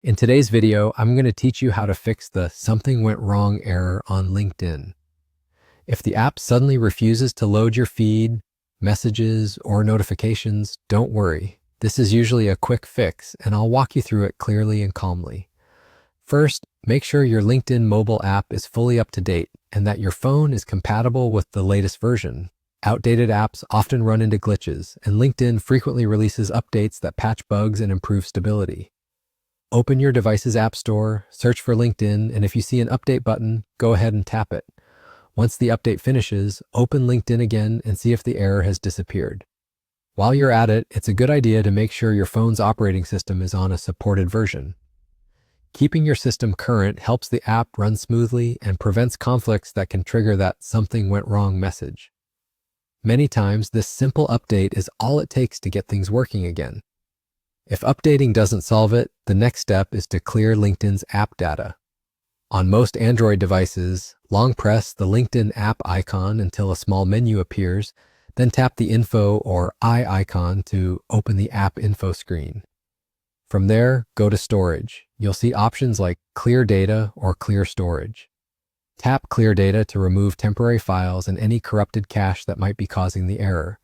In today's video, I'm going to teach you how to fix the something went wrong error on LinkedIn. If the app suddenly refuses to load your feed, messages, or notifications, don't worry. This is usually a quick fix, and I'll walk you through it clearly and calmly. First, make sure your LinkedIn mobile app is fully up to date and that your phone is compatible with the latest version. Outdated apps often run into glitches, and LinkedIn frequently releases updates that patch bugs and improve stability. Open your device's app store, search for LinkedIn, and if you see an update button, go ahead and tap it. Once the update finishes, open LinkedIn again and see if the error has disappeared. While you're at it, it's a good idea to make sure your phone's operating system is on a supported version. Keeping your system current helps the app run smoothly and prevents conflicts that can trigger that something went wrong message. Many times, this simple update is all it takes to get things working again. If updating doesn't solve it, the next step is to clear LinkedIn's app data. On most Android devices, long press the LinkedIn app icon until a small menu appears, then tap the info or I icon to open the app info screen. From there, go to storage. You'll see options like clear data or clear storage. Tap clear data to remove temporary files and any corrupted cache that might be causing the error.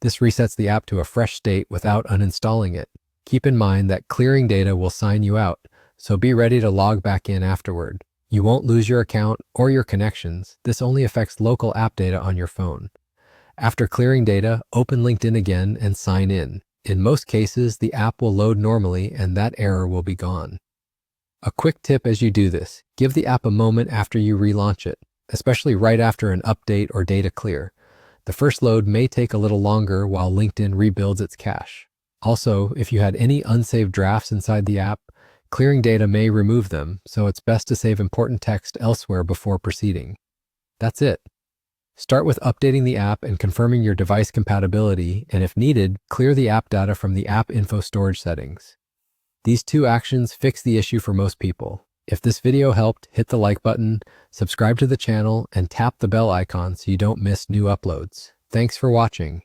This resets the app to a fresh state without uninstalling it. Keep in mind that clearing data will sign you out, so be ready to log back in afterward. You won't lose your account or your connections. This only affects local app data on your phone. After clearing data, open LinkedIn again and sign in. In most cases, the app will load normally and that error will be gone. A quick tip as you do this, give the app a moment after you relaunch it, especially right after an update or data clear. The first load may take a little longer while LinkedIn rebuilds its cache. Also, if you had any unsaved drafts inside the app, clearing data may remove them, so it's best to save important text elsewhere before proceeding. That's it. Start with updating the app and confirming your device compatibility, and if needed, clear the app data from the app info storage settings. These two actions fix the issue for most people. If this video helped, hit the like button, subscribe to the channel, and tap the bell icon so you don't miss new uploads. Thanks for watching.